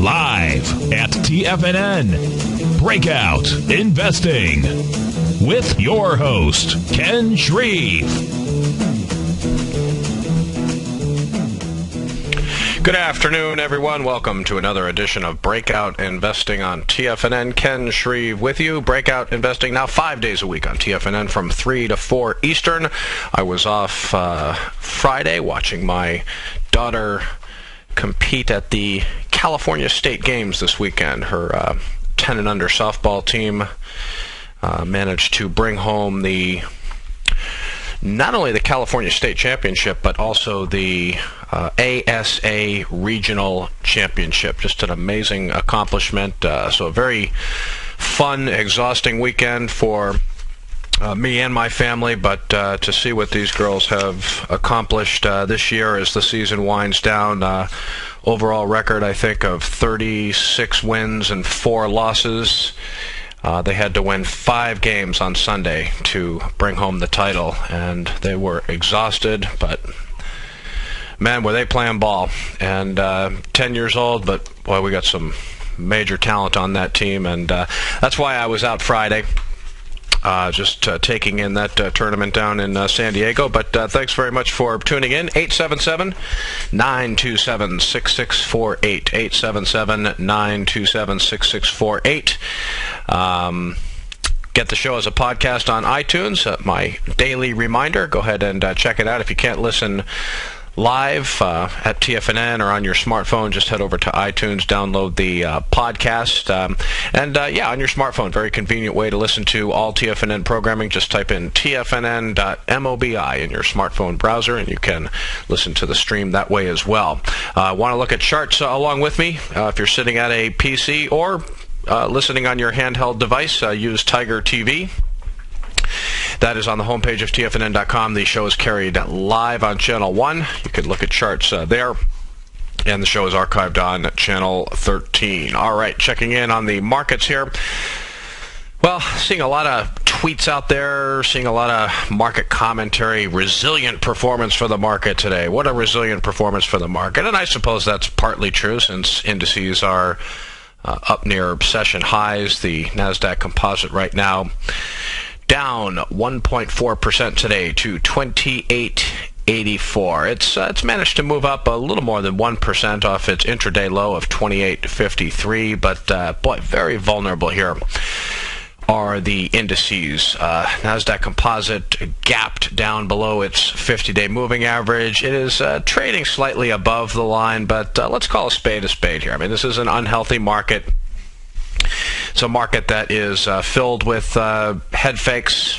Live at TFNN, Breakout Investing, with your host, Ken Shreve. Good afternoon, everyone. Welcome to another edition of Breakout Investing on TFNN. Ken Shreve with you. Breakout Investing now 5 days a week on TFNN from 3 to 4 Eastern. I was off Friday watching my daughter compete at the California State Games this weekend. Her 10 and under softball team managed to bring home not only the California State Championship, but also the ASA Regional Championship. Just an amazing accomplishment. So a very fun, exhausting weekend for me and my family, but to see what these girls have accomplished this year as the season winds down. Overall record, I think, of 36 wins and 4 losses. They had to win 5 games on Sunday to bring home the title, and they were exhausted, but man, were they playing ball. And 10 years old, but boy, we got some major talent on that team, and that's why I was out Friday. Just taking in that tournament down in San Diego. But thanks very much for tuning in. 877-927-6648. 877-927-6648. Get the show as a podcast on iTunes. My daily reminder. Go ahead and check it out. If you can't listen live at TFNN or on your smartphone, just head over to iTunes, download the podcast, and on your smartphone, very convenient way to listen to all TFNN programming. Just type in tfnn.mobi in your smartphone browser, and you can listen to the stream that way as well. Want to look at charts along with me? If you're sitting at a PC or listening on your handheld device, use Tiger TV. That is on the homepage of TFNN.com. The show is carried live on Channel 1. You can look at charts there. And the show is archived on Channel 13. All right, checking in on the markets here. Well, seeing a lot of tweets out there, seeing a lot of market commentary, resilient performance for the market today. What a resilient performance for the market. And I suppose that's partly true since indices are up near session highs. The NASDAQ composite right now down 1.4% today to 2884. It's managed to move up a little more than 1% off its intraday low of 2853, but boy, very vulnerable here are the indices. NASDAQ composite gapped down below its 50-day moving average. It is trading slightly above the line, but let's call a spade here. I mean, this is an unhealthy market. It's a market that is filled with head fakes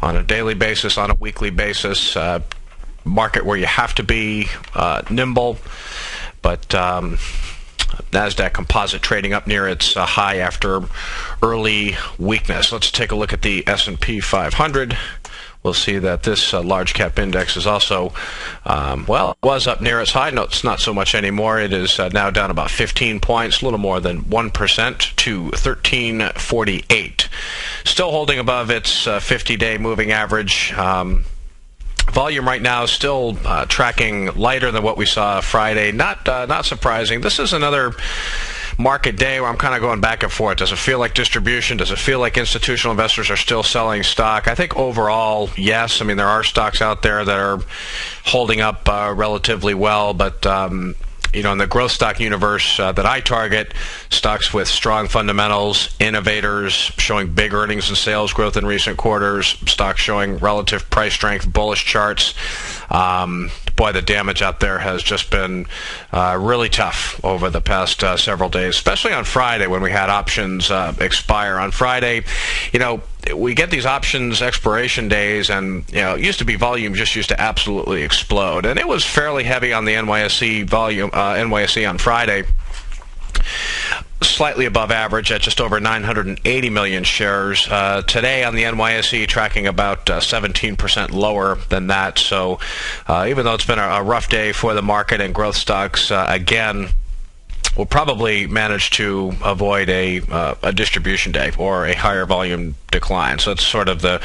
on a daily basis, on a weekly basis. Market where you have to be nimble, but NASDAQ composite trading up near its high after early weakness. Let's take a look at the S&P 500. We'll see that this large cap index is also, it was up near its high. No, it's not so much anymore. It is now down about 15 points, a little more than 1% to 1348. Still holding above its 50-day moving average. Volume right now still tracking lighter than what we saw Friday. Not surprising. This is another market day where I'm kind of going back and forth. Does it feel like distribution? Does it feel like institutional investors are still selling stock? I think overall, yes. I mean, there are stocks out there that are holding up relatively well, but in the growth stock universe that I target, stocks with strong fundamentals, innovators showing big earnings and sales growth in recent quarters, stocks showing relative price strength, bullish charts. Boy, the damage out there has just been really tough over the past several days, especially on Friday when we had options expire. On Friday, we get these options expiration days, and it used to be volume just used to absolutely explode, and it was fairly heavy on the NYSE volume. NYSE on Friday, slightly above average at just over 980 million shares. Today on the NYSE tracking about 17% lower than that. So even though it's been a rough day for the market and growth stocks, again, we'll probably manage to avoid a distribution day or a higher volume decline. So it's sort of the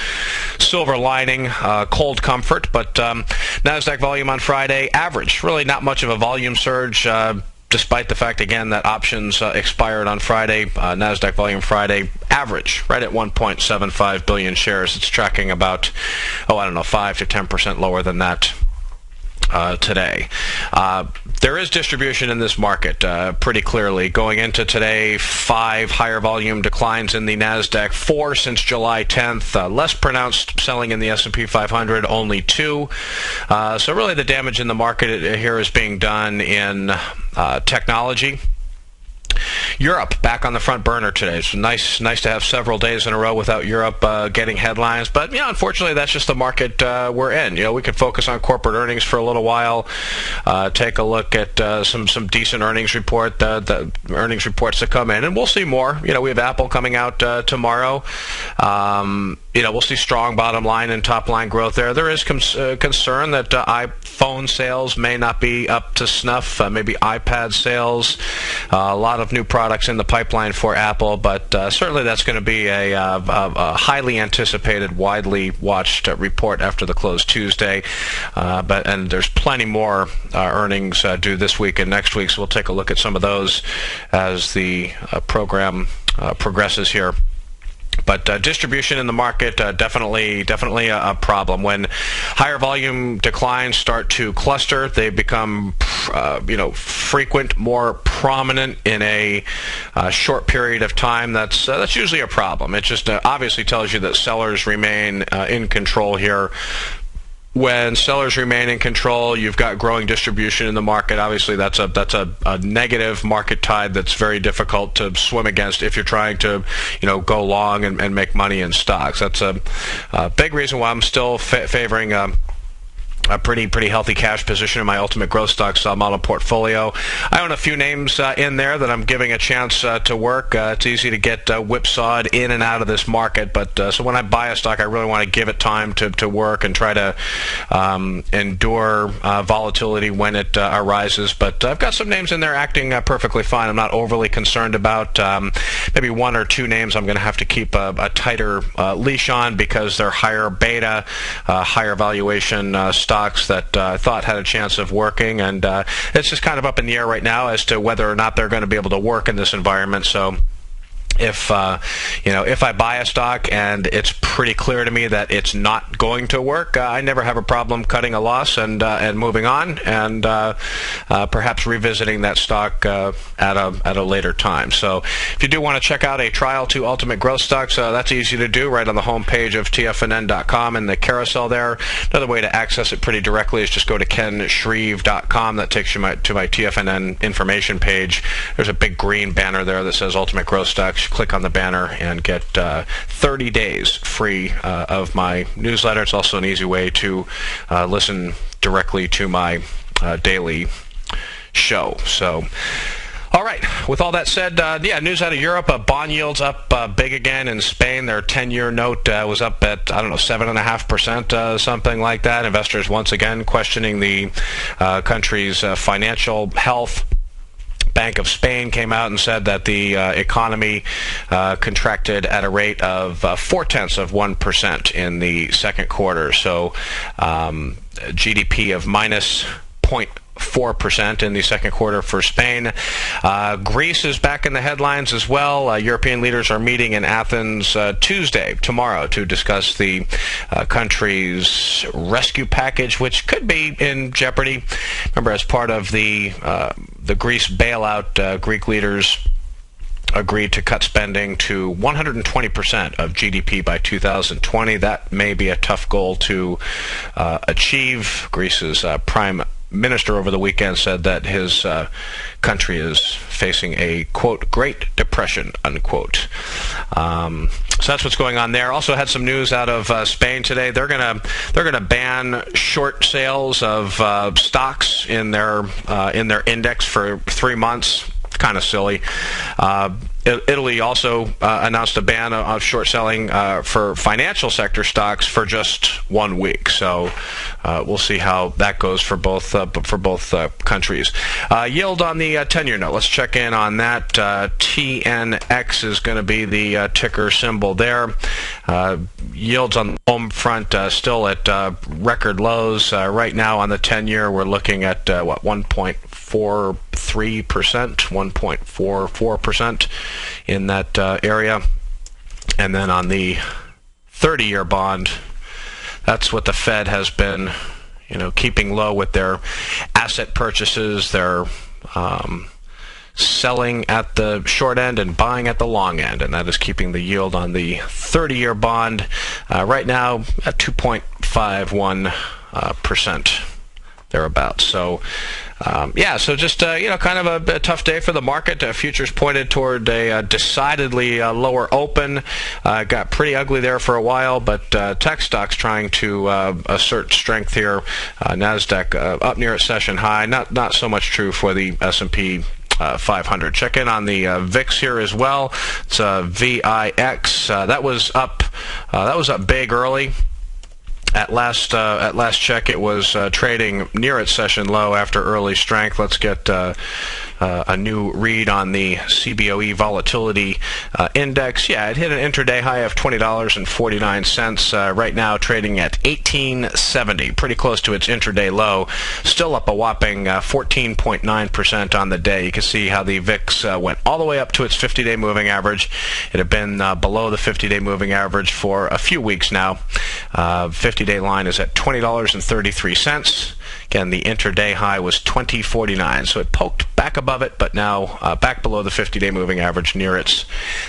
silver lining, cold comfort. But NASDAQ volume on Friday, average. Really not much of a volume surge. despite the fact, again, that options expired on Friday, NASDAQ volume Friday, average right at 1.75 billion shares. It's tracking about, 5 to 10% lower than that today. There is distribution in this market pretty clearly. Going into today, 5 higher volume declines in the NASDAQ, 4 since July 10th. Less pronounced selling in the S&P 500, only 2. So really the damage in the market here is being done in technology. Europe back on the front burner today. It's nice to have several days in a row without Europe getting headlines, but unfortunately that's just the market we're in. We could focus on corporate earnings for a little while, take a look at some decent earnings the earnings reports that come in, and we'll see more. We have Apple coming out tomorrow. We'll see strong bottom line and top line growth there. There is concern that iPhone sales may not be up to snuff, maybe iPad sales, a lot of new products in the pipeline for Apple, but certainly that's going to be a highly anticipated, widely watched report after the close Tuesday. And there's plenty more earnings due this week and next week, so we'll take a look at some of those as the program progresses here. But distribution in the market, definitely a problem. When higher volume declines start to cluster, they become frequent, more prominent in a short period of time. That's usually a problem. It just obviously tells you that sellers remain in control here. When sellers remain in control, you've got growing distribution in the market. Obviously, that's a negative market tide that's very difficult to swim against if you're trying to, go long and make money in stocks. That's a big reason why I'm still favoring a pretty healthy cash position in my Ultimate Growth Stocks model portfolio. I own a few names in there that I'm giving a chance to work. It's easy to get whipsawed in and out of this market, but so when I buy a stock, I really want to give it time to work and try to endure volatility when it arises. But I've got some names in there acting perfectly fine. I'm not overly concerned about maybe 1 or 2 names I'm going to have to keep a tighter leash on because they're higher beta, higher valuation stocks that I thought had a chance of working, and it's just kind of up in the air right now as to whether or not they're going to be able to work in this environment. So if I buy a stock and it's pretty clear to me that it's not going to work, I never have a problem cutting a loss and moving on, and perhaps revisiting that stock at a later time. So if you do want to check out a trial to Ultimate Growth Stocks, that's easy to do right on the home page of TFNN.com in the carousel there. Another way to access it pretty directly is just go to KenShreve.com. That takes you to my TFNN information page. There's a big green banner there that says Ultimate Growth Stocks. Click on the banner and get 30 days free of my newsletter. It's also an easy way to listen directly to my daily show. So, all right. With all that said, news out of Europe. Bond yields up big again in Spain. Their 10-year note was up at 7.5%, something like that. Investors once again questioning the country's financial health. Bank of Spain came out and said that the economy contracted at a rate of 0.4% in the second quarter. So GDP of minus 0.4% in the second quarter for Spain. Greece is back in the headlines as well. European leaders are meeting in Athens tomorrow, to discuss the country's rescue package, which could be in jeopardy. Remember, as part of the Greece bailout, Greek leaders agreed to cut spending to 120% of GDP by 2020. That may be a tough goal to achieve. Greece's prime minister over the weekend said that his country is facing a, quote, Great Depression, unquote. So that's what's going on there. Also had some news out of Spain today. They're gonna ban short sales of stocks in their index for 3 months. Kind of silly. Italy also announced a ban of short selling for financial sector stocks for just 1 week. So we'll see how that goes for both countries. Yield on the 10-year note. Let's check in on that. TNX is going to be the ticker symbol there. Yields on the home front still at record lows. Right now on the 10-year, we're looking at 1.43 1.44% in that area. And then on the 30-year bond, that's what the Fed has been, keeping low with their asset purchases. They're selling at the short end and buying at the long end, and that is keeping the yield on the 30-year bond right now at 2.51%. thereabouts. So, so just, kind of a tough day for the market. Futures pointed toward a decidedly lower open. Got pretty ugly there for a while, but tech stocks trying to assert strength here. NASDAQ up near its session high. Not so much true for the S&P 500. Check in on the VIX here as well. It's VIX. That was up big early. At last check, it was trading near its session low after early strength. Let's get a new read on the CBOE volatility index. Yeah, it hit an intraday high of $20.49. Right now, trading at 1870, pretty close to its intraday low. Still up a whopping 14.9% on the day. You can see how the VIX went all the way up to its 50-day moving average. It had been below the 50-day moving average for a few weeks now. 50-day line is at $20.33. Again, the intraday high was $20.49, so it poked back above it, but now back below the 50-day moving average near its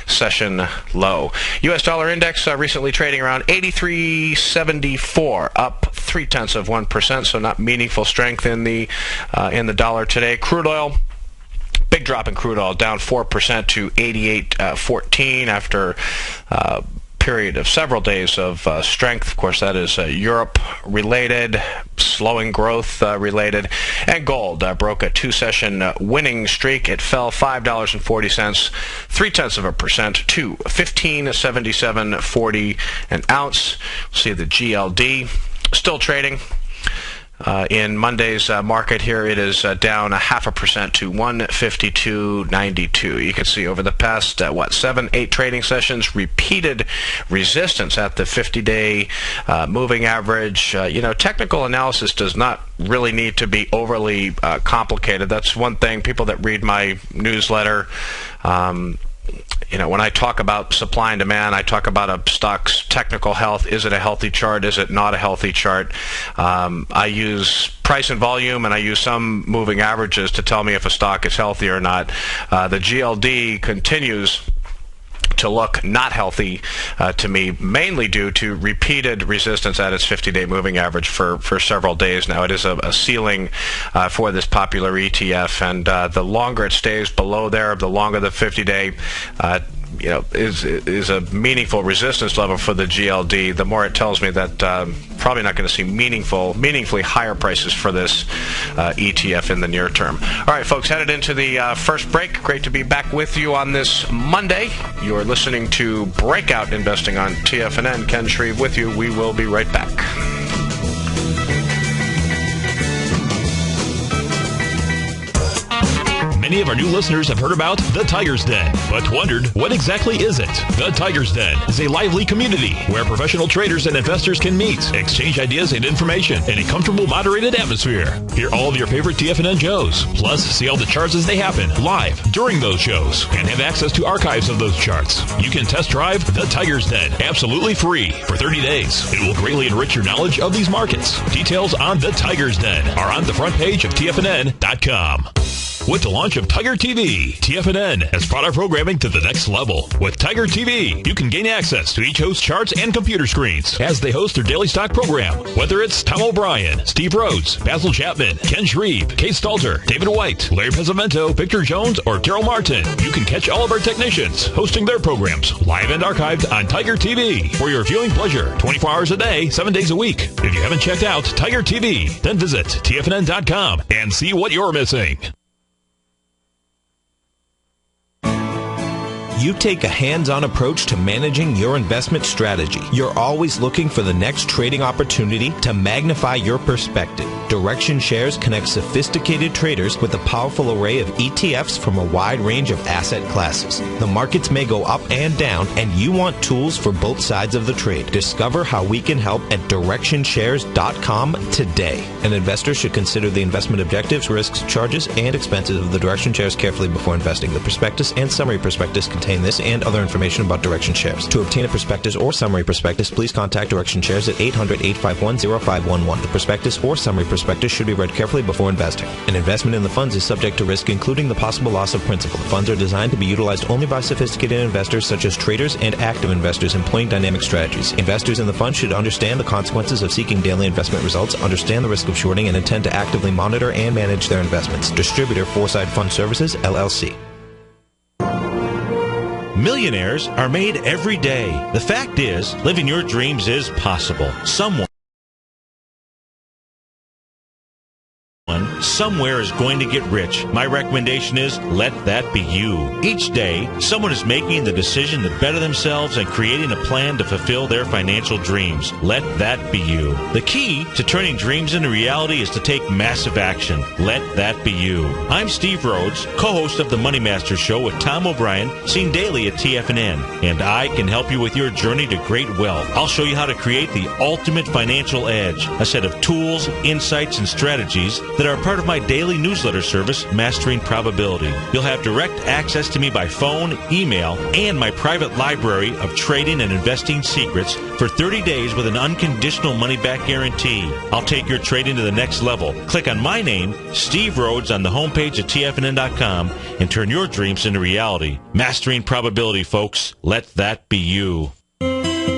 session low. U.S. dollar index recently trading around 83.74, up 0.3%, so not meaningful strength in the dollar today. Crude oil. Big drop in crude oil, down 4% to 88.14 after period of several days of strength. Of course, that is Europe-related, slowing growth related. And gold broke a two-session winning streak. It fell $5.40, 0.3% to $15.77.40 an ounce. See the GLD still trading. In Monday's market here, it is down 0.5% to 152.92. You can see over the past 7-8 trading sessions, repeated resistance at the 50-day moving average. Technical analysis does not really need to be overly complicated. That's one thing. People that read my newsletter, when I talk about supply and demand, I talk about a stock's technical health. Is it a healthy chart? Is it not a healthy chart? I use price and volume, and I use some moving averages to tell me if a stock is healthy or not. The GLD continues to look not healthy to me, mainly due to repeated resistance at its 50-day moving average for several days now. It is a ceiling for this popular ETF, and the longer it stays below there, the longer the 50-day is a meaningful resistance level for the GLD, the more it tells me that probably not going to see meaningfully higher prices for this ETF in the near term. All right, folks, headed into the first break. Great to be back with you on this Monday. You're listening to Breakout Investing on TFNN. Ken Shreve with you. We will be right back. Many of our new listeners have heard about the Tiger's Den, but wondered, what exactly is it? The Tiger's Den is a lively community where professional traders and investors can meet, exchange ideas and information in a comfortable, moderated atmosphere. Hear all of your favorite TFNN shows, plus see all the charts as they happen live during those shows, and have access to archives of those charts. You can test drive the Tiger's Den absolutely free for 30 days. It will greatly enrich your knowledge of these markets. Details on the Tiger's Den are on the front page of TFNN.com. With the launch of Tiger TV, TFNN has brought our programming to the next level. With Tiger TV, you can gain access to each host's charts and computer screens as they host their daily stock program. Whether it's Tom O'Brien, Steve Rhodes, Basil Chapman, Ken Shreve, Kate Stalter, David White, Larry Pezzamento, Victor Jones, or Daryl Martin, you can catch all of our technicians hosting their programs live and archived on Tiger TV for your viewing pleasure 24 hours a day, 7 days a week. If you haven't checked out Tiger TV, then visit TFNN.com and see what you're missing. You take a hands-on approach to managing your investment strategy. You're always looking for the next trading opportunity to magnify your perspective. Direction Shares connects sophisticated traders with a powerful array of ETFs from a wide range of asset classes. The markets may go up and down, and you want tools for both sides of the trade. Discover how we can help at DirectionShares.com today. An investor should consider the investment objectives, risks, charges, and expenses of the Direction Shares carefully before investing. The prospectus and summary prospectus contain this and other information about Direction Shares. To obtain a prospectus or summary prospectus, please contact Direction Shares at 800-851-0511. The prospectus or summary prospectus should be read carefully before investing. An investment in the funds is subject to risk, including the possible loss of principal. The funds are designed to be utilized only by sophisticated investors such as traders and active investors employing dynamic strategies. Investors in the fund should understand the consequences of seeking daily investment results, understand the risk of shorting, and intend to actively monitor and manage their investments. Distributor Foresight Fund Services, LLC. Millionaires are made every day. The fact is, living your dreams is possible. Somewhere is going to get rich. My recommendation is let that be you. Each day, someone is making the decision to better themselves and creating a plan to fulfill their financial dreams. Let that be you. The key to turning dreams into reality is to take massive action. Let that be you. I'm Steve Rhodes, co-host of the Money Master Show with Tom O'Brien, seen daily at TFNN, and I can help you with your journey to great wealth. I'll show you how to create the ultimate financial edge, a set of tools, insights, and strategies that are part of my daily newsletter service, Mastering Probability. You'll have direct access to me by phone, email, and my private library of trading and investing secrets for 30 days with an unconditional money-back guarantee. I'll take your trading to the next level. Click on my name, Steve Rhodes, on the homepage at TFNN.com and turn your dreams into reality. Mastering Probability, folks. Let that be you.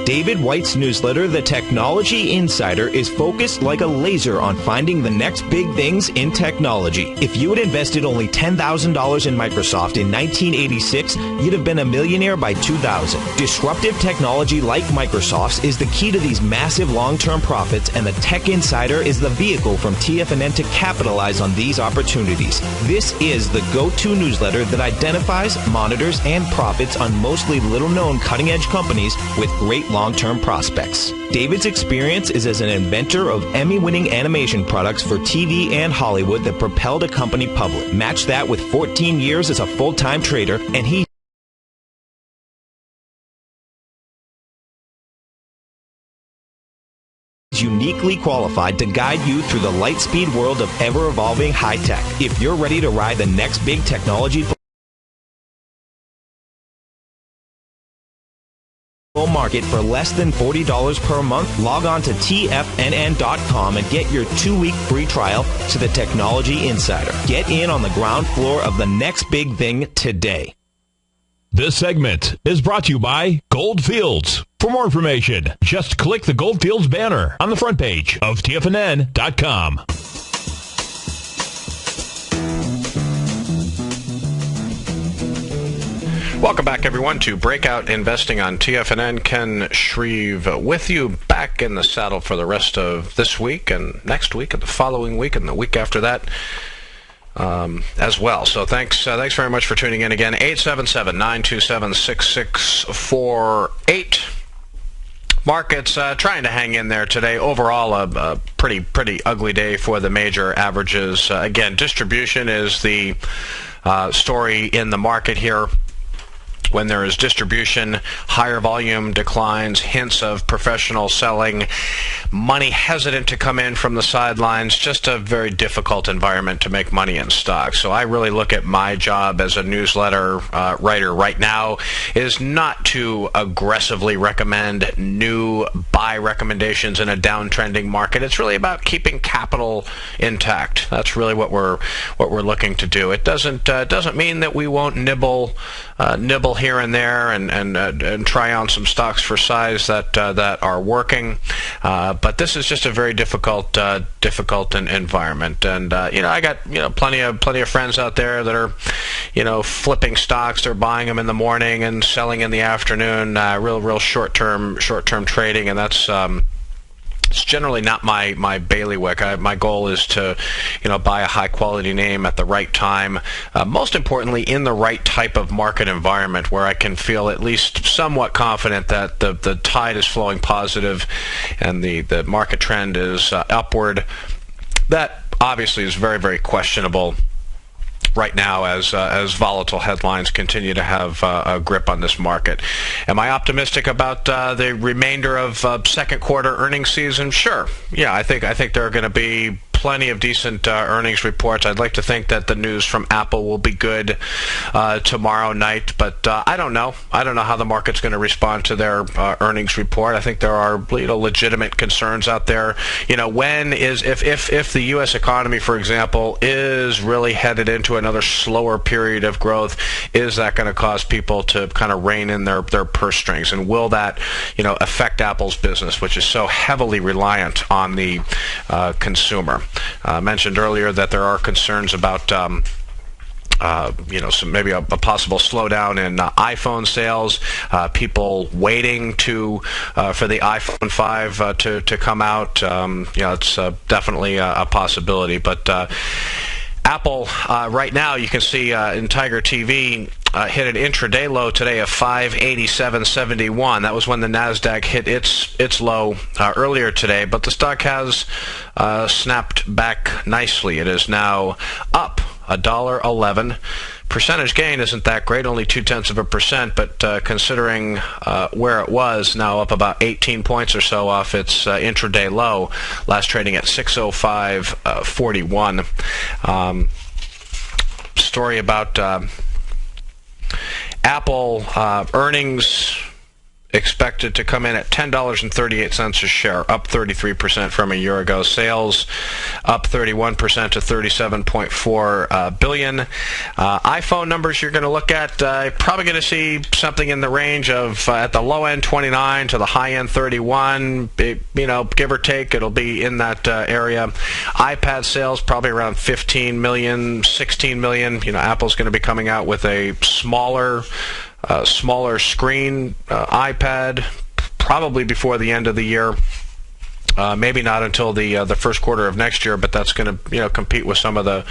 David White's newsletter, The Technology Insider, is focused like a laser on finding the next big things in technology. If you had invested only $10,000 in Microsoft in 1986, you'd have been a millionaire by 2000. Disruptive technology like Microsoft's is the key to these massive long-term profits, and the Tech Insider is the vehicle from TFNN to capitalize on these opportunities. This is the go-to newsletter that identifies, monitors, and profits on mostly little-known cutting-edge companies with great long-term prospects. David's experience is as an inventor of Emmy-winning animation products for TV and Hollywood that propelled a company public. Match that with 14 years as a full-time trader, and he's uniquely qualified to guide you through the light-speed world of ever-evolving high-tech. If you're ready to ride the next big technology market for less than $40 per month, log on to TFNN.com and get your 2-week free trial to the Technology Insider. Get in on the ground floor of the next big thing today. This segment is brought to you by Goldfields. For more information, just click the Goldfields banner on the front page of TFNN.com. Welcome back, everyone, to Breakout Investing on TFNN. Ken Shreve with you, back in the saddle for the rest of this week and next week and the following week and the week after that as well. So thanks very much for tuning in again. 877-927-6648. Markets trying to hang in there today. Overall, a pretty ugly day for the major averages. Again, distribution is the story in the market here. When there is distribution, higher volume declines, hints of professional selling, money hesitant to come in from the sidelines, just a very difficult environment to make money in stocks. So I really look at my job as a newsletter writer right now is not to aggressively recommend new buy recommendations in a downtrending market. It's really about keeping capital intact. That's really what we're looking to do. It doesn't mean that we won't nibble here and there and try on some stocks for size that are working, but this is just a very difficult environment. And I got plenty of friends out there that are flipping stocks. They're buying them in the morning and selling in the afternoon. Real short term trading, and that's It's generally not my bailiwick. My goal is to, buy a high quality name at the right time. Most importantly, in the right type of market environment where I can feel at least somewhat confident that the tide is flowing positive and the market trend is upward. That obviously is very, very questionable right now as volatile headlines continue to have a grip on this market. Am I optimistic about the remainder of second quarter earnings season? Sure. Yeah, I think there are going to be plenty of decent earnings reports. I'd like to think that the news from Apple will be good tomorrow night, but I don't know. I don't know how the market's going to respond to their earnings report. I think there are legitimate concerns out there. If the U.S. economy, for example, is really headed into another slower period of growth, is that going to cause people to kind of rein in their purse strings? And will that affect Apple's business, which is so heavily reliant on the consumer? Mentioned earlier that there are concerns about maybe a possible slowdown in iPhone sales, people waiting for the iPhone 5 to come out. It's definitely a possibility. But Apple, right now, you can see in Tiger TV, hit an intraday low today of 587.71. That was when the NASDAQ hit its low earlier today, but the stock has snapped back nicely. It is now up $1.11. Percentage gain isn't that great, only 0.2%, but considering where it was, now up about 18 points or so off its intraday low, last trading at 605.41. Story about Apple earnings expected to come in at $10.38 a share, up 33% from a year ago. Sales up 31% to $37.4 billion. iPhone numbers you're going to look at, probably going to see something in the range of, at the low end, 29 to the high end, 31. Give or take, it'll be in that area. iPad sales probably around 15 million, 16 million. Apple's going to be coming out with a smaller screen iPad probably before the end of the year. Maybe not until the first quarter of next year, but that's going to compete with some of the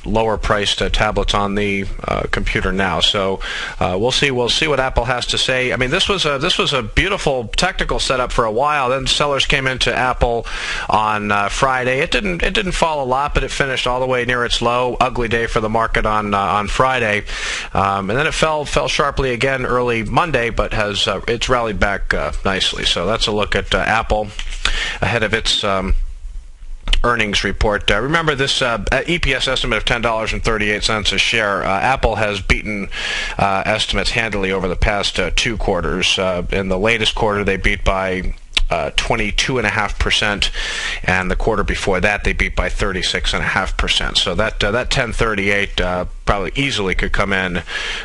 lower priced tablets on the computer now. So we'll see what Apple has to say. I mean, this was a beautiful technical setup for a while. Then sellers came into Apple on Friday. It didn't fall a lot, but it finished all the way near its low. Ugly day for the market on Friday, and then it fell sharply again early Monday, but it's rallied back nicely. So that's a look at Apple ahead of its earnings report. Remember this EPS estimate of $10.38 a share. Apple has beaten estimates handily over the past 2 quarters. In the latest quarter, they beat by 22.5%, and the quarter before that they beat by 36.5%. So that 1038 probably easily could come in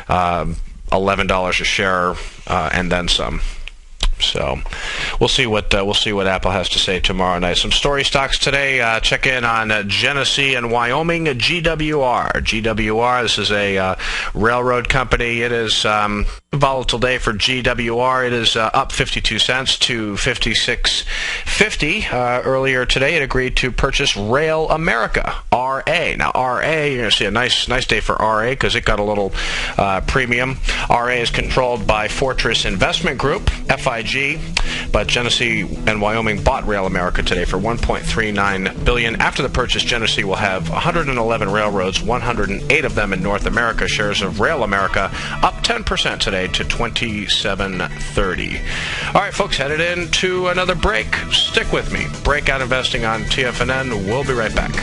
$11 a share and then some. So we'll see what Apple has to say tomorrow night. Some story stocks today. Check in on Genesee and Wyoming. GWR. This is a railroad company. It is a volatile day for GWR. It is up 52 cents to 56.50. Earlier today, it agreed to purchase Rail America, RA. Now, RA, you're going to see a nice day for RA because it got a little premium. RA is controlled by Fortress Investment Group, FIG, but Genesee and Wyoming bought Rail America today for $1.39 billion. After the purchase, Genesee will have 111 railroads, 108 of them in North America. Shares of Rail America up 10% today to $27.30. All right, folks, headed into another break. Stick with me. Breakout Investing on TFNN. We'll be right back.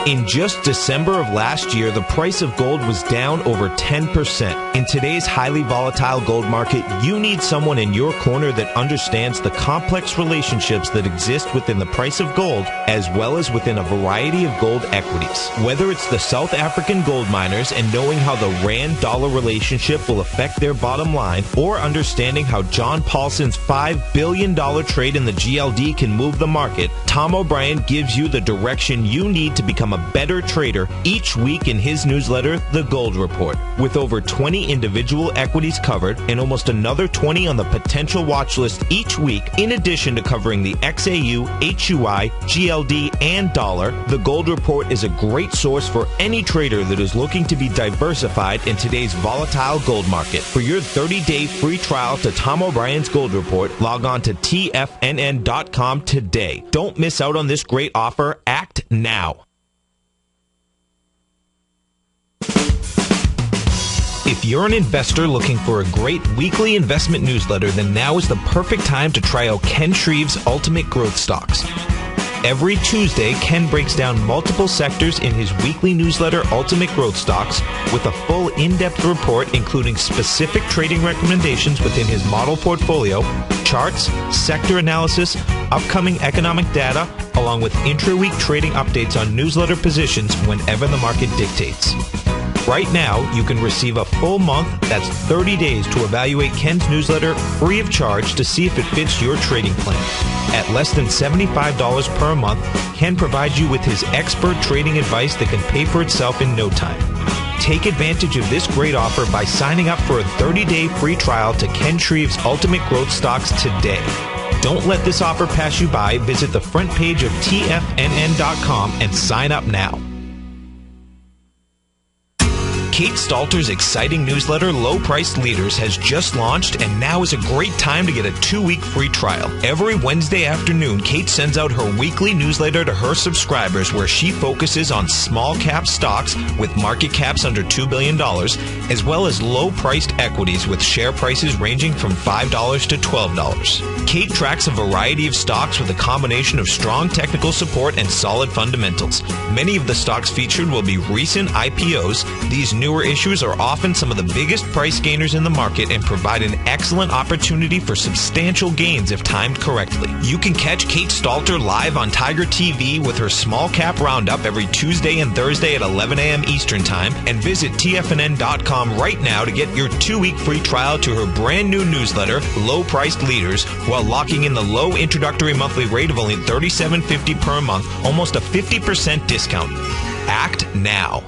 In just December of last year, the price of gold was down over 10%. In today's highly volatile gold market, you need someone in your corner that understands the complex relationships that exist within the price of gold, as well as within a variety of gold equities. Whether it's the South African gold miners and knowing how the Rand-dollar relationship will affect their bottom line, or understanding how John Paulson's $5 billion trade in the GLD can move the market, Tom O'Brien gives you the direction you need to become a a better trader each week in his newsletter, The Gold Report. With over 20 individual equities covered and almost another 20 on the potential watch list each week, in addition to covering the XAU, HUI, GLD, and dollar, The Gold Report is a great source for any trader that is looking to be diversified in today's volatile gold market. For your 30-day free trial to Tom O'Brien's Gold Report, log on to TFNN.com today. Don't miss out on this great offer. Act now. If you're an investor looking for a great weekly investment newsletter, then now is the perfect time to try out Ken Shreve's Ultimate Growth Stocks. Every Tuesday, Ken breaks down multiple sectors in his weekly newsletter, Ultimate Growth Stocks, with a full in-depth report including specific trading recommendations within his model portfolio, charts, sector analysis, upcoming economic data, along with intra-week trading updates on newsletter positions whenever the market dictates. Right now, you can receive a full month, that's 30 days, to evaluate Ken's newsletter free of charge to see if it fits your trading plan. At less than $75 per month, Ken provides you with his expert trading advice that can pay for itself in no time. Take advantage of this great offer by signing up for a 30-day free trial to Ken Shreve's Ultimate Growth Stocks today. Don't let this offer pass you by. Visit the front page of TFNN.com and sign up now. Kate Stalter's exciting newsletter, Low Priced Leaders, has just launched, and now is a great time to get a 2-week free trial. Every Wednesday afternoon, Kate sends out her weekly newsletter to her subscribers where she focuses on small cap stocks with market caps under $2 billion, as well as low-priced equities with share prices ranging from $5 to $12. Kate tracks a variety of stocks with a combination of strong technical support and solid fundamentals. Many of the stocks featured will be recent IPOs. These newer issues are often some of the biggest price gainers in the market and provide an excellent opportunity for substantial gains if timed correctly. You can catch Kate Stalter live on Tiger TV with her Small Cap Roundup every Tuesday and Thursday at 11 a.m. Eastern Time, and visit TFNN.com right now to get your 2-week free trial to her brand new newsletter, Low Priced Leaders, while locking in the low introductory monthly rate of only $37.50 per month, almost a 50% discount. Act now.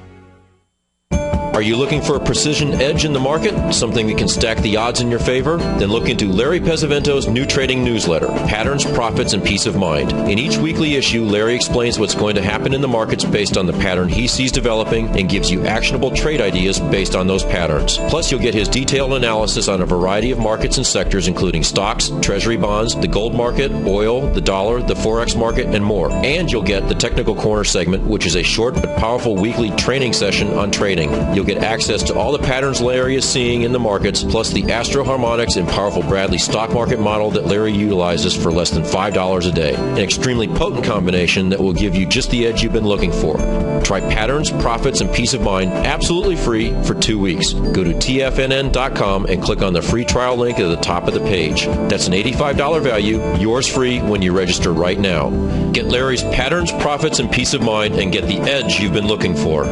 Are you looking for a precision edge in the market? Something that can stack the odds in your favor? Then look into Larry Pesavento's new trading newsletter, Patterns, Profits, and Peace of Mind. In each weekly issue, Larry explains what's going to happen in the markets based on the pattern he sees developing and gives you actionable trade ideas based on those patterns. Plus, you'll get his detailed analysis on a variety of markets and sectors, including stocks, treasury bonds, the gold market, oil, the dollar, the forex market, and more. And you'll get the Technical Corner segment, which is a short but powerful weekly training session on trading. You'll get access to all the patterns Larry is seeing in the markets, plus the Astro Harmonics and powerful Bradley stock market model that Larry utilizes for less than $5 a day. An extremely potent combination that will give you just the edge you've been looking for. Try Patterns, Profits, and Peace of Mind absolutely free for 2 weeks. Go to TFNN.com and click on the free trial link at the top of the page. That's an $85 value, yours free when you register right now. Get Larry's Patterns, Profits, and Peace of Mind and get the edge you've been looking for.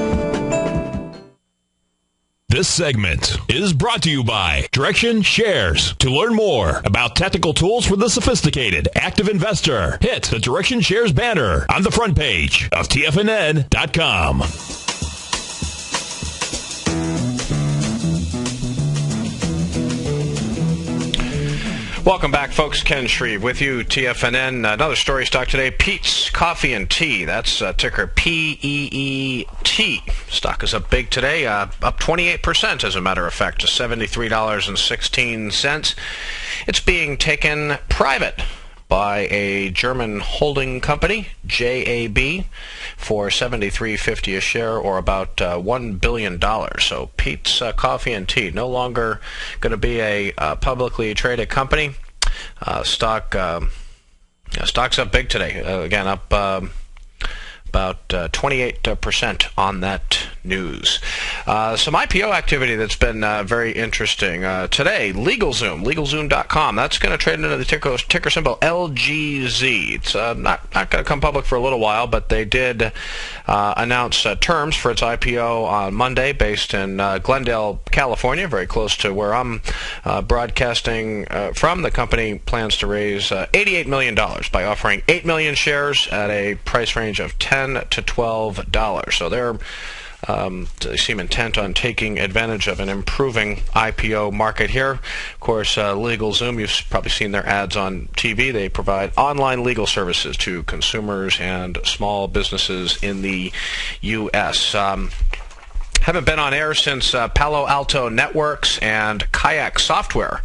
This segment is brought to you by Direction Shares. To learn more about tactical tools for the sophisticated active investor, hit the Direction Shares banner on the front page of TFNN.com. Welcome back, folks. Ken Shreve with you, TFNN. Another story stock today, Peet's Coffee and Tea. That's ticker PEET. Stock is up big today, up 28%, as a matter of fact, to $73.16. It's being taken private by a German holding company, JAB, for $73.50 a share, or about $1 billion. So Peet's Coffee and Tea, no longer going to be a publicly traded company. Stock's up big today. Again, up about 28% on that news. Some IPO activity that's been very interesting. Today, LegalZoom, LegalZoom.com, that's going to trade under the ticker symbol LGZ. It's not going to come public for a little while, but they did announce terms for its IPO on Monday based in Glendale, California, very close to where I'm broadcasting from. The company plans to raise $88 million by offering 8 million shares at a price range of $10 to $12. So they seem intent on taking advantage of an improving IPO market here. Of course, LegalZoom, you've probably seen their ads on TV. They provide online legal services to consumers and small businesses in the U.S. Haven't been on air since Palo Alto Networks and Kayak Software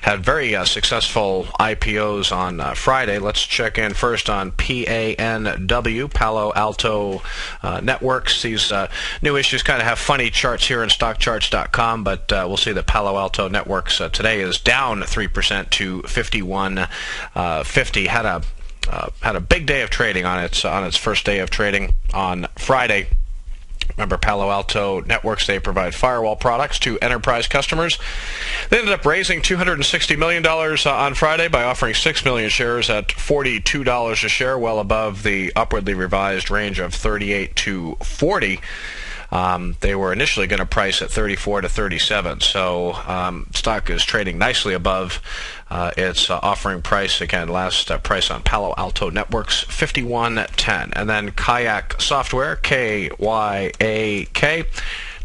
had very successful IPOs on Friday. Let's check in first on PANW, Palo Alto Networks. These new issues kind of have funny charts here in stockcharts.com, but we'll see that Palo Alto Networks today is down 3% to 51.50. Had a big day of trading on its first day of trading on Friday. Remember, Palo Alto Networks, they provide firewall products to enterprise customers. They ended up raising $260 million on Friday by offering 6 million shares at $42 a share, well above the upwardly revised range of 38 to 40. They were initially going to price at 34 to 37, so stock is trading nicely above its offering price. Again, last price on Palo Alto Networks, 51.10. And then Kayak Software, KYAK,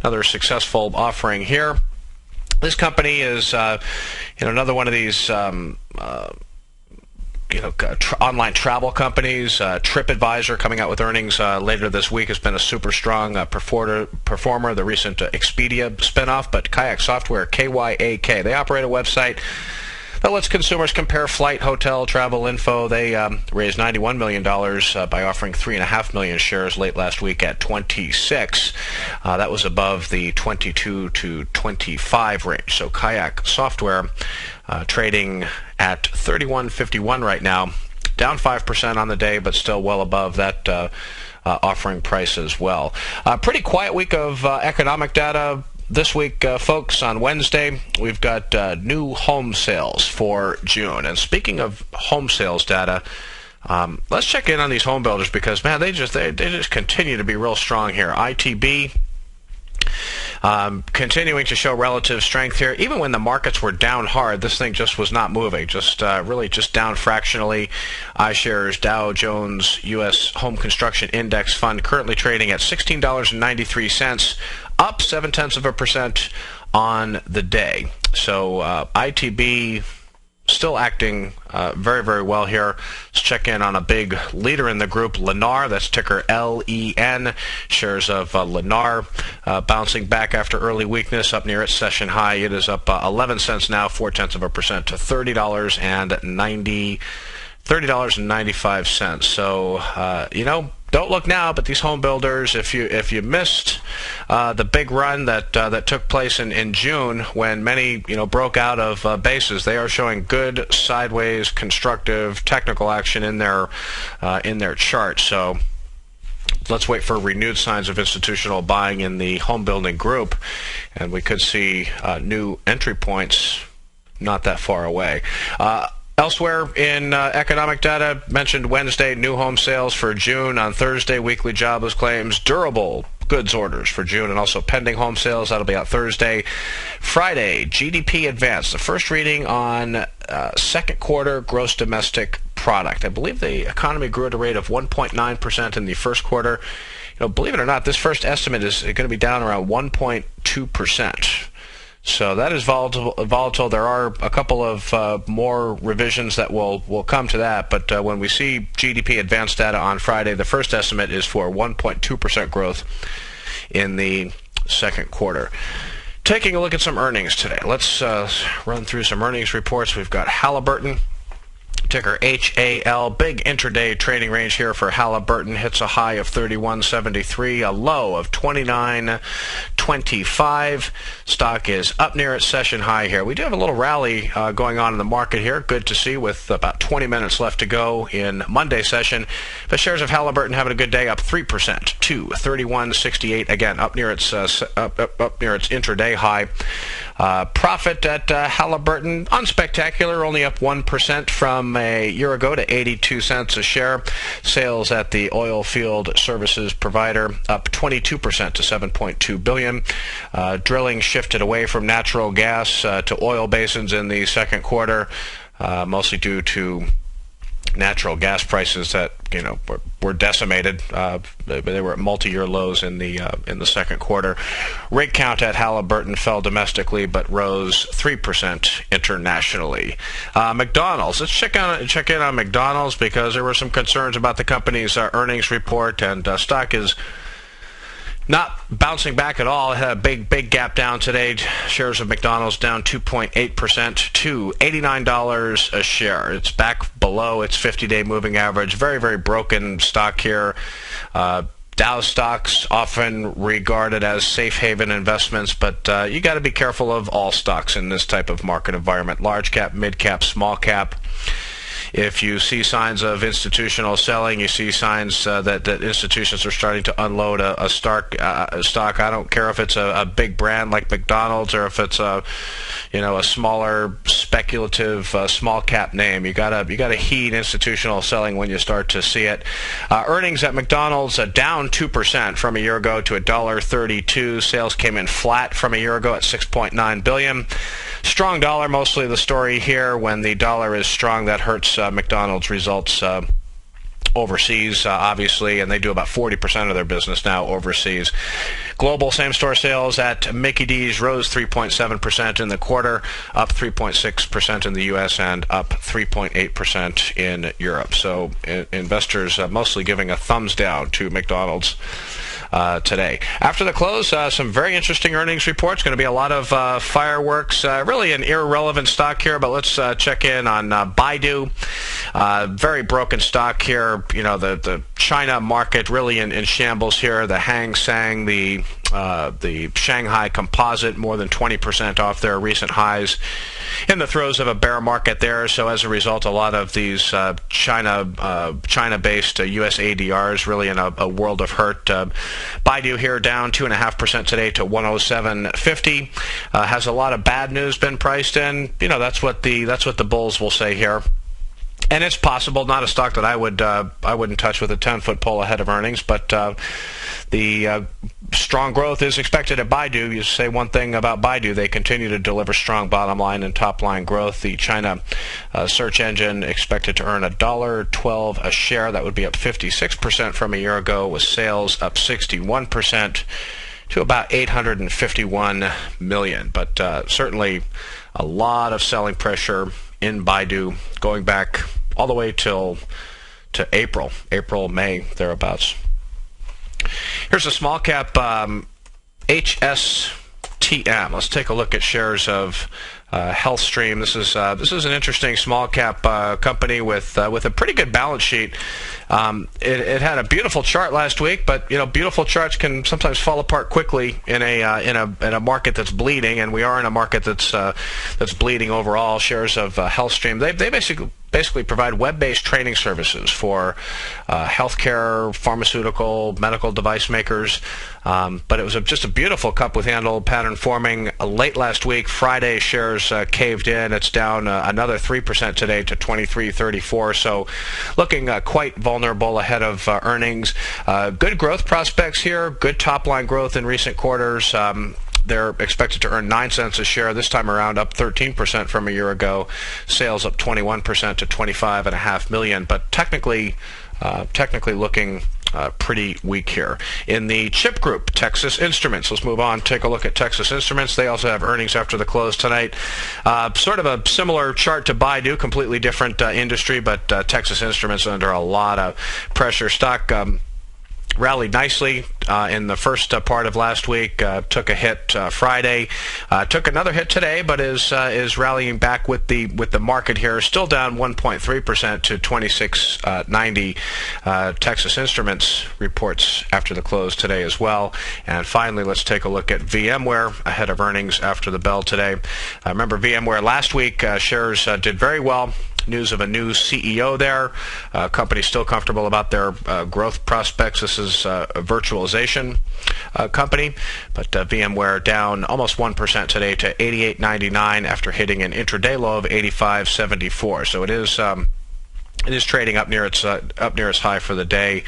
another successful offering here. This company is another one of these online travel companies. TripAdvisor, coming out with earnings later this week, has been a super strong performer. The recent Expedia spinoff, but Kayak Software, KYAK, they operate a website that lets consumers compare flight, hotel, travel info. They raised $91 million by offering 3.5 million shares late last week at 26. That was above the 22 to 25 range. So Kayak Software trading at 31.51 right now, down 5% on the day, but still well above that offering price as well. Pretty quiet week of economic data this week, folks. On Wednesday, we've got new home sales for June. And speaking of home sales data, let's check in on these home builders because, man, they just continue to be real strong here. ITB continuing to show relative strength here. Even when the markets were down hard, this thing just was not moving. Really just down fractionally. iShares Dow Jones U.S. Home Construction Index Fund currently trading at $16.93, up 0.7% on the day. So ITB still acting very, very well here. Let's check in on a big leader in the group, Lennar. That's ticker LEN. Shares of Lennar bouncing back after early weakness, up near its session high. It is up 11 cents now, 0.4% to $30.95. So don't look now, but these home builders, if you missed the big run that took place in June when many broke out of bases, they are showing good sideways constructive technical action in their chart. So let's wait for renewed signs of institutional buying in the home building group, and we could see new entry points not that far away. Elsewhere in economic data, mentioned Wednesday, new home sales for June. On Thursday, weekly jobless claims, durable goods orders for June, and also pending home sales. That'll be out Thursday. Friday, GDP advance, the first reading on second quarter gross domestic product. I believe the economy grew at a rate of 1.9% in the first quarter. Believe it or not, this first estimate is going to be down around 1.2%. So that is volatile. There are a couple of more revisions that will come to that. But when we see GDP advanced data on Friday, the first estimate is for 1.2% growth in the second quarter. Taking a look at some earnings today. Let's run through some earnings reports. We've got Halliburton ticker HAL. Big intraday trading range here for Halliburton. Hits a high of 31.73, a low of 29.25. Stock is up near its session high here. We do have a little rally going on in the market here. Good to see with about 20 minutes left to go in Monday session. But shares of Halliburton having a good day, up 3% to 31.68. Again, up near its intraday high. Profit at Halliburton, unspectacular, only up 1% from a year ago to 82 cents a share. Sales at the oil field services provider up 22% to $7.2 billion. Drilling shifted away from natural gas to oil basins in the second quarter, mostly due to natural gas prices that were decimated. They were at multi-year lows in the second quarter. Rig count at Halliburton fell domestically but rose 3% internationally. McDonald's. Let's check in on McDonald's because there were some concerns about the company's earnings report, and stock is not bouncing back at all. It had a big gap down today. Shares of McDonald's down 2.8% to $89 a share. It's back below its 50-day moving average. Very, very broken stock here. Dow stocks often regarded as safe haven investments, but you got to be careful of all stocks in this type of market environment. Large cap, mid cap, small cap. If you see signs of institutional selling, you see signs that institutions are starting to unload a stock. I don't care if it's a big brand like McDonald's or if it's a smaller speculative small cap name. You gotta heed institutional selling when you start to see it. Earnings at McDonald's down 2% from a year ago to $1.32. Sales came in flat from a year ago at $6.9 billion. Strong dollar, mostly the story here. When the dollar is strong, that hurts McDonald's results overseas, obviously, and they do about 40% of their business now overseas. Global same-store sales at Mickey D's rose 3.7% in the quarter, up 3.6% in the U.S., and up 3.8% in Europe. So investors mostly giving a thumbs down to McDonald's today. After the close, some very interesting earnings reports. Going to be a lot of fireworks. Really an irrelevant stock here, but let's check in on Baidu. Very broken stock here. The China market really in shambles here. The Hang Seng, the Shanghai Composite, more than 20% off their recent highs, in the throes of a bear market there. So as a result, a lot of these China-based US ADRs really in a world of hurt. Baidu here down 2.5% today to 107.50. Has a lot of bad news been priced in? That's what the bulls will say here. And it's possible, not a stock that I wouldn't touch with a 10-foot pole ahead of earnings, but the strong growth is expected at Baidu. You say one thing about Baidu, they continue to deliver strong bottom line and top line growth. The China search engine expected to earn $1.12 a share. That would be up 56% from a year ago, with sales up 61% to about $851 million. But certainly a lot of selling pressure in Baidu going back all the way to April, May, thereabouts. Here's a small cap HSTM. Let's take a look at shares of HealthStream. This is an interesting small cap company with a pretty good balance sheet. It had a beautiful chart last week, but beautiful charts can sometimes fall apart quickly in a market that's bleeding, and we are in a market that's bleeding overall. Shares of HealthStream, they basically provide web-based training services for healthcare, pharmaceutical, medical device makers. But it was just a beautiful cup with handle pattern forming late last week. Friday, shares caved in. It's down another 3% today to 23.34. So looking quite vulnerable ahead of earnings. Good growth prospects here. Good top-line growth in recent quarters. They're expected to earn 9 cents a share this time around, up 13% from a year ago. Sales up 21% to $25.5 million, but technically looking pretty weak here. In the chip group, Texas Instruments. Let's move on. Take a look at Texas Instruments. They also have earnings after the close tonight. Sort of a similar chart to Baidu, completely different industry, but Texas Instruments under a lot of pressure. Stock rallied nicely in the first part of last week. Took a hit Friday, took another hit today, but is rallying back with the market here. Still down 1.3% to 2690. Texas Instruments reports after the close today as well. And finally, let's take a look at VMware ahead of earnings after the bell today. Remember VMware last week, shares did very well. News of a new CEO there. Company still comfortable about their growth prospects. This is a virtualization company, but VMware down almost 1% today to 88.99 after hitting an intraday low of 85.74. So it is trading up near its high for the day,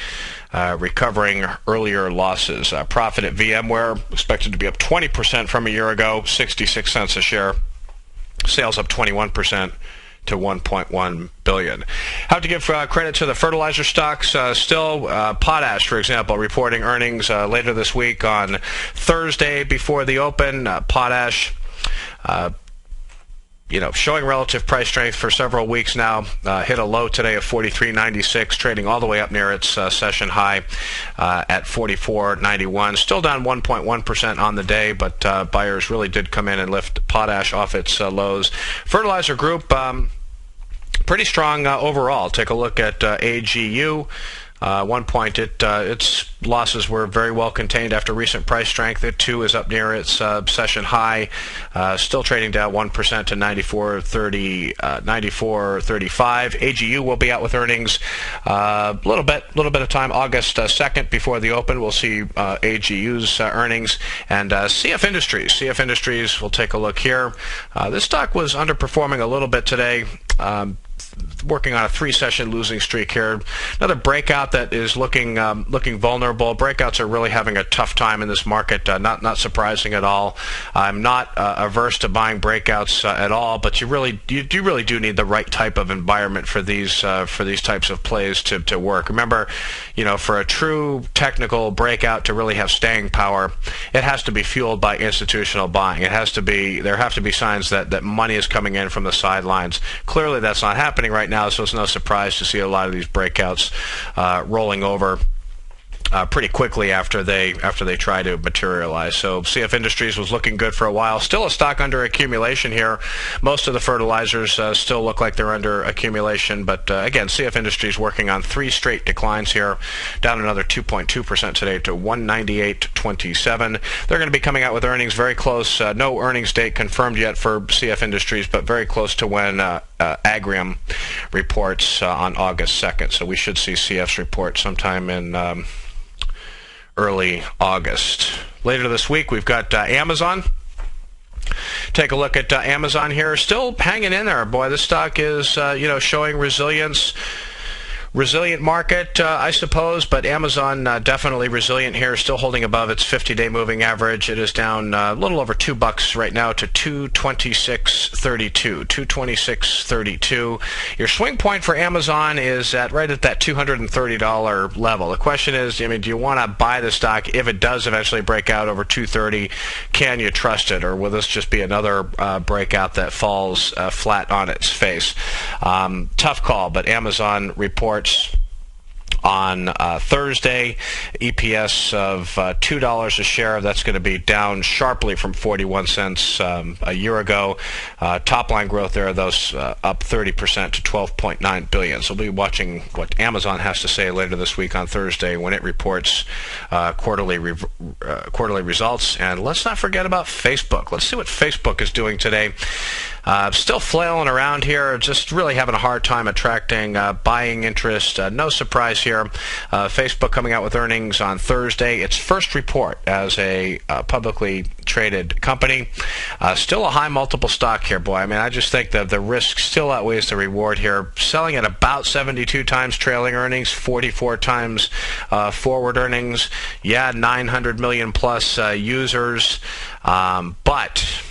recovering earlier losses. Profit at VMware expected to be up 20% from a year ago, 66 cents a share. Sales up 21%. To 1.1 billion. Have to give credit to the fertilizer stocks. Still, potash, for example, reporting earnings later this week on Thursday before the open. Potash, showing relative price strength for several weeks now. Hit a low today of 43.96, trading all the way up near its session high at 44.91. Still down 1.1% on the day, but buyers really did come in and lift potash off its lows. Fertilizer group, pretty strong overall. Take a look at AGU. One point, its losses were very well contained after recent price strength. It too is up near its session high, still trading down 1% to 94.35. AGU will be out with earnings little bit of time, August 2nd before the open. We'll see AGU's earnings, and CF Industries. CF Industries, we'll take a look here. This stock was underperforming a little bit today. Working on a 3-session losing streak here. Another breakout that is looking vulnerable. Breakouts are really having a tough time in this market. Not surprising at all. I'm not averse to buying breakouts at all, but you really do need the right type of environment for these types of plays to work. Remember, for a true technical breakout to really have staying power, it has to be fueled by institutional buying. There have to be signs that money is coming in from the sidelines. Clearly, that's not happening right now, so it's no surprise to see a lot of these breakouts rolling over pretty quickly after they try to materialize. So CF Industries was looking good for a while. Still a stock under accumulation here. Most of the fertilizers still look like they're under accumulation, but again, CF Industries working on 3 straight declines here, down another 2.2% today to 198.27. They're going to be coming out with earnings very close. No earnings date confirmed yet for CF Industries, but very close to when Agrium reports on August 2nd. So we should see CF's report sometime in early August. Later this week, we've got Amazon. Take a look at Amazon here. Still hanging in there. Boy, this stock is showing resilience. Resilient market, I suppose, but Amazon definitely resilient here, still holding above its 50-day moving average. It is down a little over $2 right now to $226.32. $226.32. Your swing point for Amazon is right at that $230 level. The question is, do you want to buy the stock if it does eventually break out over $230? Can you trust it, or will this just be another breakout that falls flat on its face? Tough call, but Amazon reports on Thursday, EPS of $2 a share. That's going to be down sharply from 41 cents a year ago. Top line growth there, though, up 30% to $12.9 billion. So we'll be watching what Amazon has to say later this week on Thursday when it reports quarterly results. And let's not forget about Facebook. Let's see what Facebook is doing today. Still flailing around here, just really having a hard time attracting buying interest. No surprise here. Facebook coming out with earnings on Thursday. Its first report as a publicly traded company. Still a high multiple stock here, boy. I just think that the risk still outweighs the reward here. Selling at about 72 times trailing earnings, 44 times forward earnings. Yeah, 900 million plus users. But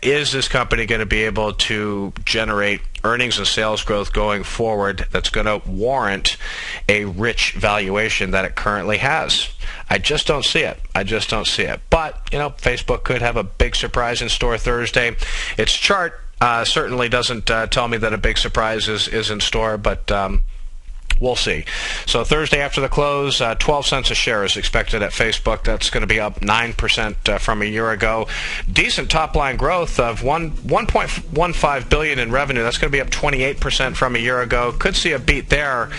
is this company going to be able to generate earnings and sales growth going forward that's going to warrant a rich valuation that it currently has? I just don't see it. But, Facebook could have a big surprise in store Thursday. Its chart certainly doesn't tell me that a big surprise is in store, but we'll see. So Thursday after the close, 12 cents a share is expected at Facebook. That's going to be up 9% from a year ago. Decent top-line growth of $1.15 billion in revenue. That's going to be up 28% from a year ago. Could see a beat there,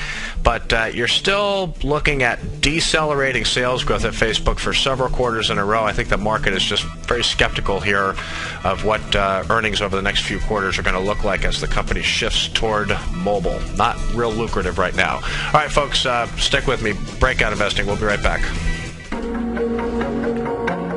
but you're still looking at decelerating sales growth at Facebook for several quarters in a row. I think the market is just very skeptical here of what earnings over the next few quarters are going to look like as the company shifts toward mobile. Not real lucrative right now. All right, folks, stick with me. Breakout Investing. We'll be right back.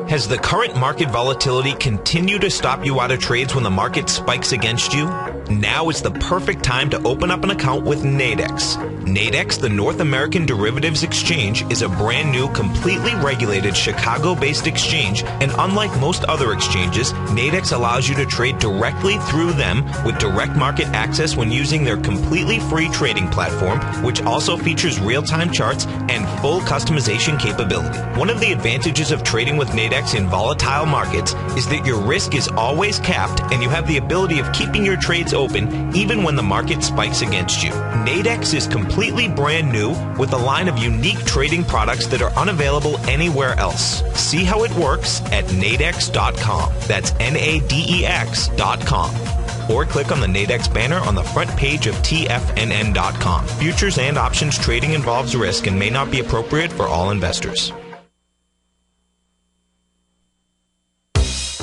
Has the current market volatility continued to stop you out of trades when the market spikes against you? Now is the perfect time to open up an account with Nadex. Nadex, the North American Derivatives Exchange, is a brand new, completely regulated Chicago-based exchange, and unlike most other exchanges, Nadex allows you to trade directly through them with direct market access when using their completely free trading platform, which also features real-time charts and full customization capability. One of the advantages of trading with Nadex in volatile markets is that your risk is always capped and you have the ability of keeping your trades open even when the market spikes against you. Nadex is completely brand new with a line of unique trading products that are unavailable anywhere else. See how it works at nadex.com. That's NADEX.com. Or click on the Nadex banner on the front page of TFNN.com. Futures and options trading involves risk and may not be appropriate for all investors.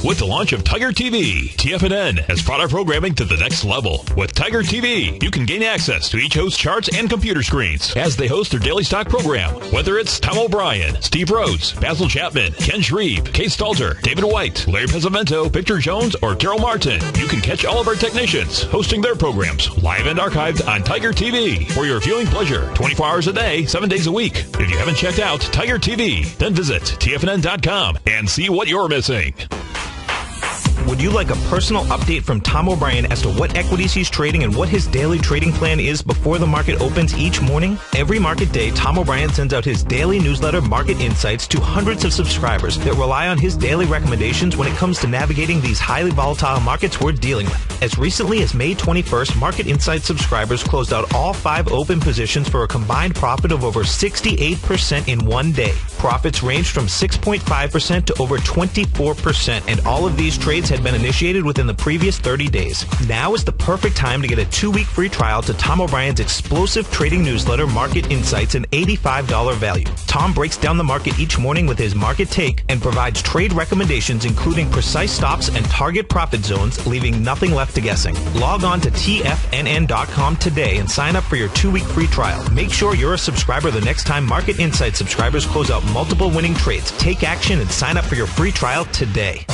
With the launch of Tiger TV, TFNN has brought our programming to the next level. With Tiger TV, you can gain access to each host's charts and computer screens as they host their daily stock program. Whether it's Tom O'Brien, Steve Rhodes, Basil Chapman, Ken Shreve, Kate Stalter, David White, Larry Pesavento, Victor Jones, or Terrell Martin, you can catch all of our technicians hosting their programs live and archived on Tiger TV for your viewing pleasure 24 hours a day, 7 days a week. If you haven't checked out Tiger TV, then visit TFNN.com and see what you're missing. Would you like a personal update from Tom O'Brien as to what equities he's trading and what his daily trading plan is before the market opens each morning? Every market day, Tom O'Brien sends out his daily newsletter, Market Insights, to hundreds of subscribers that rely on his daily recommendations when it comes to navigating these highly volatile markets we're dealing with. As recently as May 21st, Market Insights subscribers closed out all 5 open positions for a combined profit of over 68% in one day. Profits ranged from 6.5% to over 24%, and all of these trades had been initiated within the previous 30 days. Now is the perfect time to get a 2-week free trial to Tom O'Brien's explosive trading newsletter, Market Insights, an $85 value. Tom breaks down the market each morning with his market take and provides trade recommendations including precise stops and target profit zones, leaving nothing left to guessing. Log on to TFNN.com today and sign up for your 2-week free trial. Make sure you're a subscriber the next time Market Insights subscribers close out multiple winning trades. Take action and sign up for your free trial today.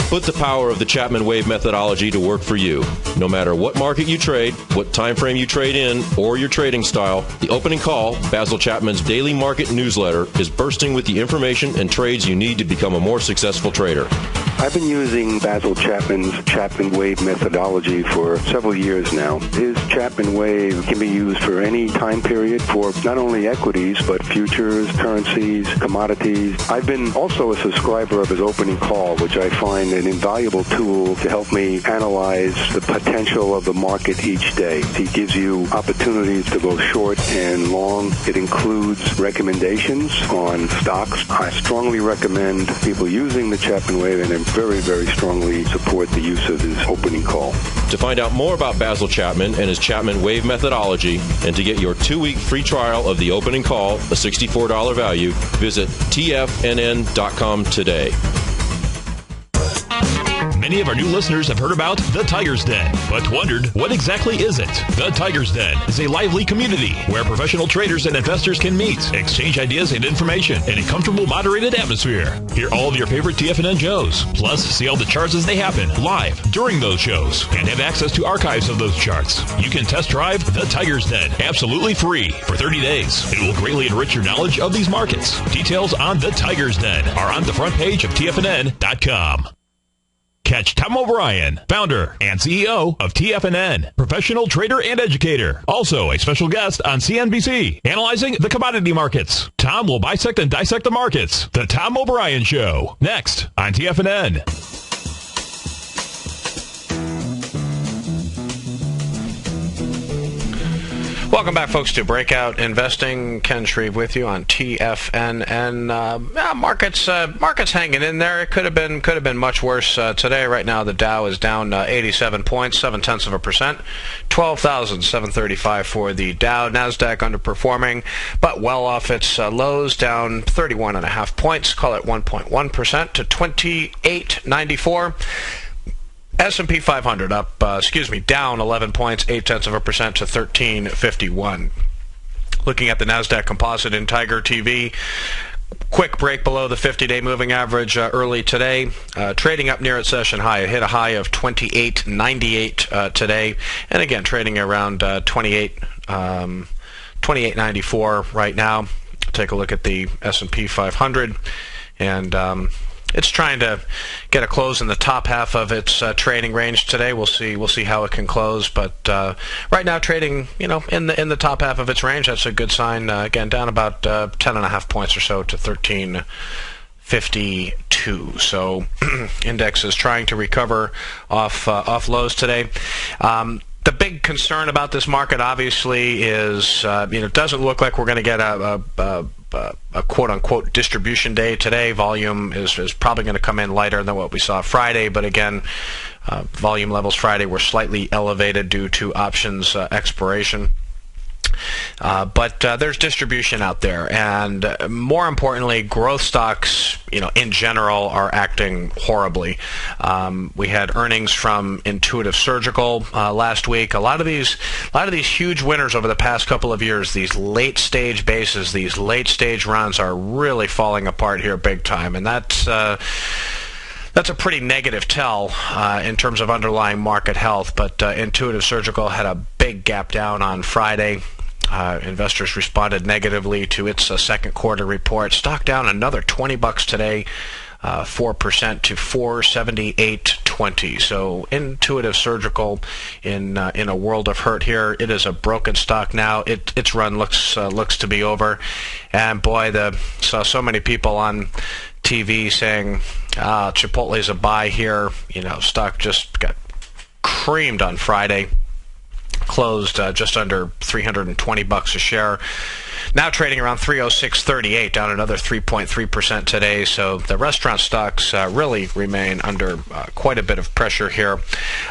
Put the power of the Chapman Wave methodology to work for you. No matter what market you trade, what time frame you trade in, or your trading style, the opening call, Basil Chapman's daily market newsletter, is bursting with the information and trades you need to become a more successful trader. I've been using Basil Chapman's Chapman Wave methodology for several years now. His Chapman Wave can be used for any time period for not only equities, but futures, currencies, commodities. I've been also a subscriber of his opening call, which I find an invaluable tool to help me analyze the potential of the market each day. He gives you opportunities to go short and long. It includes recommendations on stocks. I strongly recommend people using the Chapman Wave, and I very, very strongly support the use of his opening call. To find out more about Basil Chapman and his Chapman Wave methodology, and to get your 2-week free trial of the opening call, a $64 value, visit TFNN.com today. Many of our new listeners have heard about the Tiger's Den, but wondered, what exactly is it? The Tiger's Den is a lively community where professional traders and investors can meet, exchange ideas and information in a comfortable, moderated atmosphere. Hear all of your favorite TFNN shows, plus see all the charts as they happen live during those shows, and have access to archives of those charts. You can test drive the Tiger's Den absolutely free for 30 days. It will greatly enrich your knowledge of these markets. Details on the Tiger's Den are on the front page of TFNN.com. Catch Tom O'Brien, founder and CEO of TFNN, professional trader and educator. Also a special guest on CNBC, analyzing the commodity markets. Tom will bisect and dissect the markets. The Tom O'Brien Show, next on TFNN. Welcome back, folks, to Breakout Investing. Ken Shreve with you on TFNN. Markets hanging in there. It could have been much worse today. Right now, the Dow is down 87 points, 0.7%, 12,735 for the Dow. Nasdaq underperforming, but well off its lows, down 31.5 points. Call it 1.1% to 2894. S&P 500 down 11 points, 0.8% to 1351. Looking at the Nasdaq Composite in Tiger TV, quick break below the 50-day moving average early today, trading up near its session high. It hit a high of 28.98 today, and again trading around 28.94 right now. Take a look at the S&P 500, and it's trying to get a close in the top half of its trading range today. We'll see how it can close, but right now trading, in the top half of its range. That's a good sign. Again, down about 10.5 points or so to 1352. So index is trying to recover off lows today. The big concern about this market, obviously, is it doesn't look like we're going to get a quote-unquote distribution day today. Volume is probably going to come in lighter than what we saw Friday, but again, volume levels Friday were slightly elevated due to options expiration. But there's distribution out there, and more importantly, growth stocks, in general, are acting horribly. We had earnings from Intuitive Surgical last week. A lot of these huge winners over the past couple of years, these late stage bases, these late stage runs, are really falling apart here big time, and that's a pretty negative tell in terms of underlying market health. But Intuitive Surgical had a big gap down on Friday. Investors responded negatively to its second quarter report. Stock down another $20 today, 4% to $478.20. So Intuitive Surgical in a world of hurt here. It is a broken stock now. Its run looks to be over. And boy, saw so many people on TV saying Chipotle's a buy here. Stock just got creamed on Friday. Closed just under $320 a share. Now trading around 306.38, down another 3.3% today. So the restaurant stocks really remain under quite a bit of pressure here.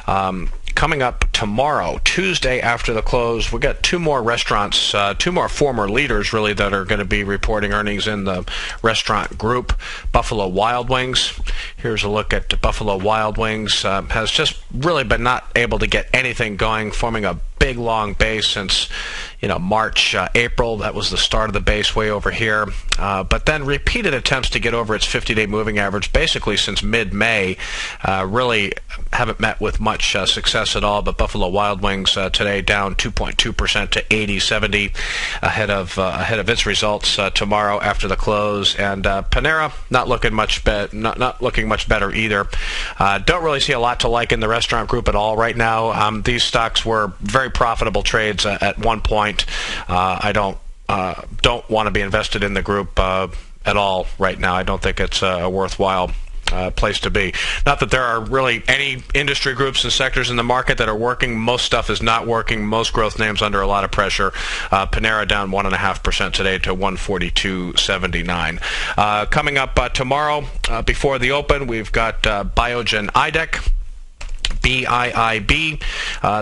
Coming up tomorrow, Tuesday after the close, we got two more restaurants, two more former leaders really that are going to be reporting earnings in the restaurant group. Buffalo Wild Wings. Here's a look at Buffalo Wild Wings. Has just really been not able to get anything going, forming a big long base since March, April. That was the start of the base way over here. But then repeated attempts to get over its 50-day moving average basically since mid-May. Really haven't met with much success at all. But Buffalo Wild Wings today down 2.2% to 80.70, ahead of its results tomorrow after the close. And Panera not looking much better either. Don't really see a lot to like in the restaurant group at all right now. These stocks were very profitable trades at one point. I don't want to be invested in the group at all right now. I don't think it's a worthwhile place to be. Not that there are really any industry groups and sectors in the market that are working. Most stuff is not working. Most growth names under a lot of pressure. Panera down 1.5% today to 142.79. Coming up tomorrow before the open, we've got Biogen IDEC. BIIB.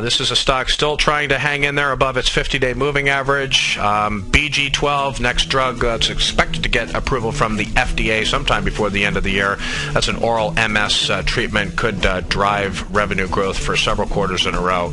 This is a stock still trying to hang in there above its 50-day moving average. BG12, next drug, it's expected to get approval from the FDA sometime before the end of the year. That's an oral MS treatment, could drive revenue growth for several quarters in a row.